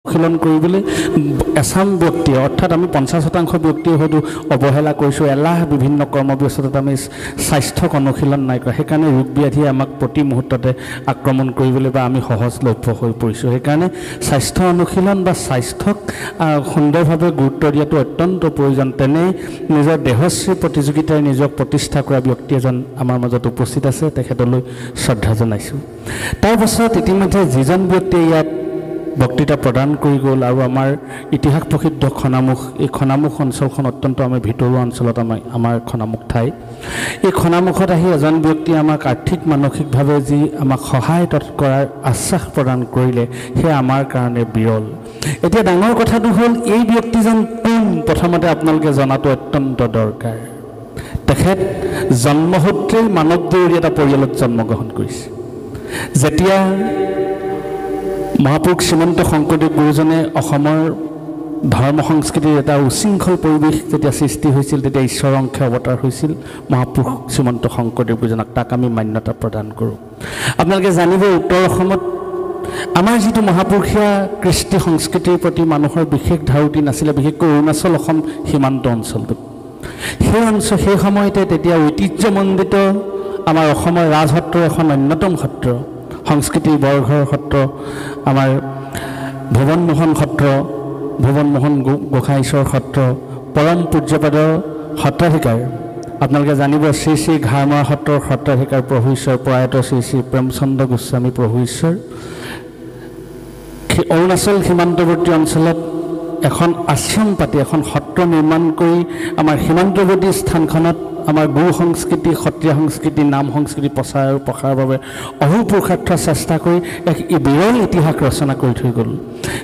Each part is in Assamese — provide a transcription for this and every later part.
অনুশীলন কৰিবলৈ এছাম ব্যক্তি অৰ্থাৎ আমি 50% ব্যক্তি হয়তো অৱহেলা কৰিছোঁ এলাহ বিভিন্ন কৰ্মব্যস্ততাত আমি স্বাস্থ্যক অনুশীলন নাই কৰা সেইকাৰণে ৰোগ ব্যাধিয়ে আমাক প্ৰতি মুহূৰ্ততে আক্ৰমণ কৰিবলৈ বা আমি সহজলভ্য হৈ পৰিছোঁ সেইকাৰণে স্বাস্থ্য অনুশীলন বা স্বাস্থ্যক সুন্দৰভাৱে গুৰুত্ব দিয়াটো অত্যন্ত প্ৰয়োজন তেনে নিজৰ দেহশ্ৰী প্ৰতিযোগিতাৰে নিজক প্ৰতিষ্ঠা কৰা ব্যক্তি এজন আমাৰ মাজত উপস্থিত আছে তেখেতলৈ শ্ৰদ্ধা জনাইছোঁ তাৰ পাছত ইতিমধ্যে যিজন ব্যক্তিয়ে ইয়াত বক্তৃতা প্ৰদান কৰি গ'ল আৰু আমাৰ ইতিহাস প্ৰসিদ্ধ খনামুখ এই খনামুখ অঞ্চলখন অত্যন্ত আমি ভিতৰুৱা অঞ্চলত আমাৰ খনামুখ ঠাই এই খনামুখত আহি এজন ব্যক্তি আমাক আৰ্থিক মানসিকভাৱে যি আমাক সহায় কৰাৰ আশ্বাস প্ৰদান কৰিলে সেয়া আমাৰ কাৰণে বিৰল এতিয়া ডাঙৰ কথাটো হ'ল এই ব্যক্তিজন কোন প্ৰথমতে আপোনালোকে জনাটো অত্যন্ত দৰকাৰ তেখেত জন্মসূত্ৰে মানৱদেউৰী এটা পৰিয়ালত জন্মগ্ৰহণ কৰিছে যেতিয়া মহাপুৰুষ শ্ৰীমন্ত শংকৰদেৱ গুৰুজনে অসমৰ ধৰ্ম সংস্কৃতিৰ এটা উশৃংখল পৰিৱেশ যেতিয়া সৃষ্টি হৈছিল তেতিয়া ঈশ্বৰৰ অংশে অৱতাৰ হৈছিল মহাপুৰুষ শ্ৰীমন্ত শংকৰদেৱ গুৰুজনাক তাক আমি মান্যতা প্ৰদান কৰোঁ আপোনালোকে জানিব উত্তৰ অসমত আমাৰ যিটো মহাপুৰুষীয়া কৃষ্টি সংস্কৃতিৰ প্ৰতি মানুহৰ বিশেষ ধাউতি নাছিলে বিশেষকৈ অৰুণাচল অসম সীমান্ত অঞ্চলটোত সেই সময়তে তেতিয়া ঐতিহ্যমণ্ডিত আমাৰ অসমৰ ৰাজসত্ৰৰ এখন অন্যতম সত্ৰ সংস্কৃতিৰ বৰঘৰ সত্ৰ আমাৰ ভুৱনমোহন সত্ৰ ভুৱনমোহন গোসাঁইশ্বৰ সত্ৰ পৰম পূজ্যপদ সত্ৰাধিকাৰ আপোনালোকে জানিব শ্ৰী শ্ৰী ঘাৰমৰা সত্ৰৰ সত্ৰাধিকাৰ প্ৰভু ঈশ্বৰ প্ৰয়াত শ্ৰী শ্ৰী প্ৰেমচন্দ্ৰ গোস্বামী প্ৰভু ঈশ্বৰ অৰুণাচল সীমান্তৱৰ্তী অঞ্চলত এখন আশ্ৰম পাতি এখন সত্ৰ নিৰ্মাণ কৰি আমাৰ সীমান্তৱৰ্তী স্থানখনত আমাৰ গুৰু সংস্কৃতি সত্ৰীয়া সংস্কৃতি নাম সংস্কৃতি প্ৰচাৰ আৰু প্ৰসাৰৰ বাবে অহোপুৰুষাৰ্থ চেষ্টা কৰি এক বিৰল ইতিহাস ৰচনা কৰি থৈ গ'ল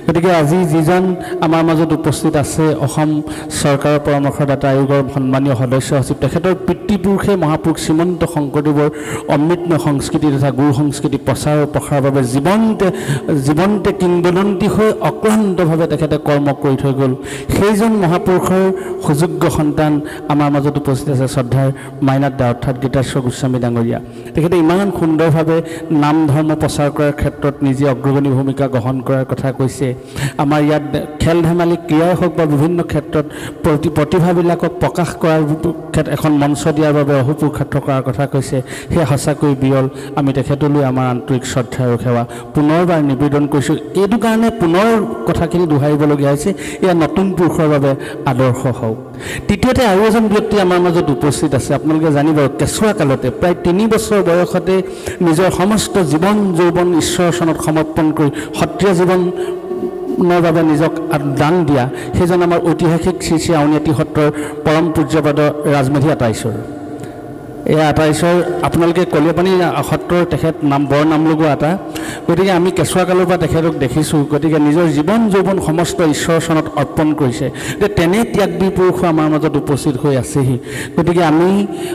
গতিকে আজি যিজন আমাৰ মাজত উপস্থিত আছে অসম চৰকাৰৰ পৰামৰ্শদাতা আয়োগৰ সন্মানীয় সদস্য সচিব তেখেতৰ পিতৃপুৰুষে মহাপুৰুষ শ্ৰীমন্ত শংকৰদেৱৰ অমৃতময় সংস্কৃতি তথা গুৰু সংস্কৃতি প্ৰচাৰ আৰু প্ৰসাৰৰ বাবে জীৱন্তে কিংবদন্তি হৈ অক্লান্তভাৱে তেখেতে কৰ্ম কৰি থৈ গ'ল সেইজন মহাপুৰুষৰ সুযোগ্য সন্তান আমাৰ মাজত উপস্থিত আছে শ্ৰদ্ধাৰ মাইনাত দা অৰ্থাৎ গীতাশ্বৰ গোস্বামী ডাঙৰীয়া তেখেতে ইমান সুন্দৰভাৱে নাম ধৰ্ম প্ৰচাৰ কৰাৰ ক্ষেত্ৰত নিজে অগ্ৰগণী ভূমিকা গ্ৰহণ কৰাৰ কথা কৈছে আমাৰ ইয়াত খেল ধেমালি ক্ৰীড়াই হওক বা বিভিন্ন ক্ষেত্ৰত প্ৰতিভাবিলাকক প্ৰকাশ কৰাৰ এখন মঞ্চ দিয়াৰ বাবে অহোপুৰুষাৰ্থ কৰাৰ কথা কৈছে সেয়া সঁচাকৈ বিৰল আমি তেখেতলৈ আমাৰ আন্তৰিক শ্ৰদ্ধা আৰু সেৱা পুনৰবাৰ নিবেদন কৰিছোঁ এইটো কাৰণে পুনৰ কথাখিনি দোহাৰিবলগীয়া হৈছে এয়া নতুন পুৰুষৰ বাবে আদৰ্শ হওক তৃতীয়তে আৰু এজন ব্যক্তি আমাৰ মাজত উপস্থিত আছে আপোনালোকে জানিব কেঁচুৱা কালতে প্ৰায় 3 বছৰ বয়সতে নিজৰ সমস্ত জীৱন যৌৱন ঈশ্বৰৰ চৰণত সমৰ্পণ কৰি সত্ৰীয়া জীৱনৰ বাবে নিজক দান দিয়া সেইজন আমাৰ ঐতিহাসিক শ্ৰী শ্ৰী আউনীআটী সত্ৰৰ পৰম পূজ্যপদ ৰাজমেধি আটাইশ্বৰ এই আটাইশ্বৰ আপোনালোকে কলীয়াপানী সত্ৰৰ তেখেত বৰ নাম লগোৱা এটা গতিকে আমি কেঁচুৱা কালৰ পৰা তেখেতক দেখিছোঁ গতিকে নিজৰ জীৱন যৌৱন সমস্ত ঈশ্বৰৰ চৰণত অৰ্পণ কৰিছে যে তেনে ত্যাগী পুৰুষো আমাৰ মাজত উপস্থিত হৈ আছেহি গতিকে আমি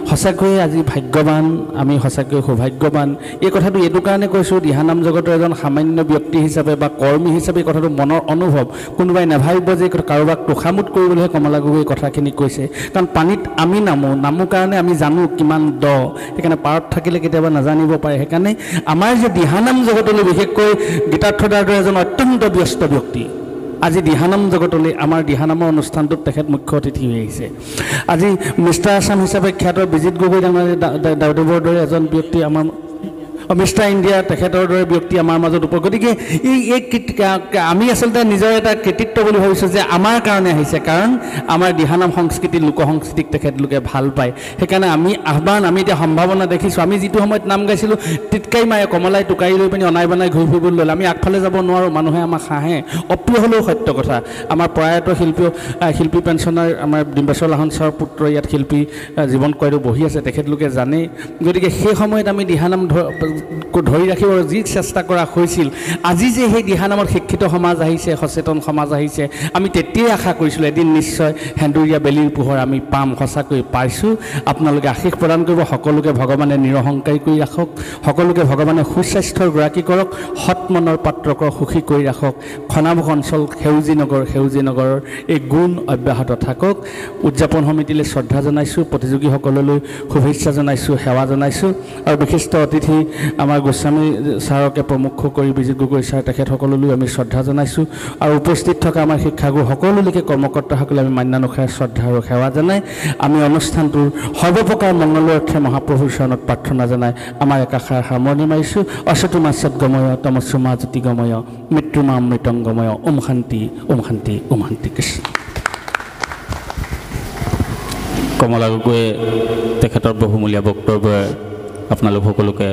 সঁচাকৈয়ে আজি ভাগ্যৱান আমি সঁচাকৈ সৌভাগ্যৱান এই কথাটো এইটো কাৰণে কৈছোঁ দিহানাম জগতৰ এজন সামান্য ব্যক্তি হিচাপে বা কৰ্মী হিচাপে এই কথাটো মনৰ অনুভৱ কোনোবাই নাভাবিব যে কাৰোবাক তোষামোদ কৰিবলৈহে কমলা গগৈয়ে কথাখিনি কৈছে কাৰণ পানীত আমি নামো কাৰণে আমি জানো কিমান দ সেইকাৰণে পাৰত থাকিলে কেতিয়াবা নাজানিব পাৰে সেইকাৰণে আমাৰ যে দিহানাম জগতলৈ বিশেষকৈ গীতাৰ্থদাৰ দৰে এজন অত্যন্ত ব্যস্ত ব্যক্তি আজি দিহানাম জগতলৈ আমাৰ দিহানামৰ অনুষ্ঠানটোত তেখেত মুখ্য অতিথি হৈ আহিছে আজি মিষ্টাৰ আছাম হিচাপে খ্যাত বিজিত গগৈ দাউদেৱৰ দৰে এজন ব্যক্তি আমাৰ মিষ্টাৰ ইণ্ডিয়া তেখেতৰ দৰে ব্যক্তি আমাৰ মাজত গতিকে আমি আচলতে নিজৰ এটা কৃতিত্ব বুলি ভাবিছোঁ যে আমাৰ কাৰণে আহিছে কাৰণ আমাৰ দিহানাম সংস্কৃতি লোক সংস্কৃতিক তেখেতলোকে ভাল পায় সেইকাৰণে আমি এতিয়া সম্ভাৱনা দেখিছোঁ আমি যিটো সময়ত নাম গাইছিলোঁ টিটকাই মায়ে কমলাই টোকাৰি লৈ পিনি অনাই বনাই ঘূৰি ফুৰিবলৈ ল'লে আমি আগফালে যাব নোৱাৰোঁ মানুহে আমাক হাঁহে অপ্ৰিয় হ'লেও সত্য কথা আমাৰ প্ৰয়াত শিল্পী পেঞ্চনাৰ আমাৰ ডিম্বেশ্বৰ লাহন ছাৰৰ পুত্ৰ ইয়াত শিল্পী জীৱন কয়দে বহি আছে তেখেতলোকে জানে গতিকে সেই সময়ত আমি দিহানাম ধৰি ৰাখিবৰ যি চেষ্টা কৰা হৈছিল আজি যে সেই দিহানামত শিক্ষিত সমাজ আহিছে সচেতন সমাজ আহিছে আমি তেতিয়াই আশা কৰিছিলোঁ এদিন নিশ্চয় সেন্দুৰীয়া বেলিৰ পোহৰ আমি পাম সঁচাকৈ পাইছোঁ আপোনালোকে আশীষ প্ৰদান কৰিব সকলোকে ভগৱানে নিৰহংকাৰী কৰি ৰাখক সকলোকে ভগৱানে সুস্বাস্থ্যৰ গৰাকী কৰক সৎ মনৰ পাত্ৰক সুখী কৰি ৰাখক খনামুখ অঞ্চল সেউজী নগৰৰ এই গুণ অব্যাহত থাকক উদযাপন সমিতিলৈ শ্ৰদ্ধা জনাইছোঁ প্ৰতিযোগীসকললৈ শুভেচ্ছা জনাইছোঁ সেৱা জনাইছোঁ আৰু বিশিষ্ট অতিথি আমাৰ গোস্বামী ছাৰকে প্ৰমুখ কৰি বিজিত গগৈ ছাৰ তেখেতসকললৈ আমি শ্ৰদ্ধা জনাইছোঁ আৰু উপস্থিত থকা আমাৰ শিক্ষাগুৰু সকলোলৈকে কৰ্মকৰ্তাসকলে আমি মান্যানুসাৰে শ্ৰদ্ধা আৰু সেৱা জনাই আমি অনুষ্ঠানটোৰ সৰ্বপ্ৰকাৰ মংগলৰ অৰ্থে মহাপ্ৰভুৰ চৰণত প্ৰাৰ্থনা জনাই আমাৰ একাষাৰ সামৰণি মাৰিছোঁ। অচতু মা সদ্গময় তমস্যু মা জ্যোতিগময় মৃত্যুমা মৃতংগময় ওম শান্তি ওম শান্তি ওম শান্তি কৃষ্ণ। কমলা গগৈয়ে তেখেতৰ বহুমূলীয়া বক্তব্যৰে আপোনালোক সকলোকে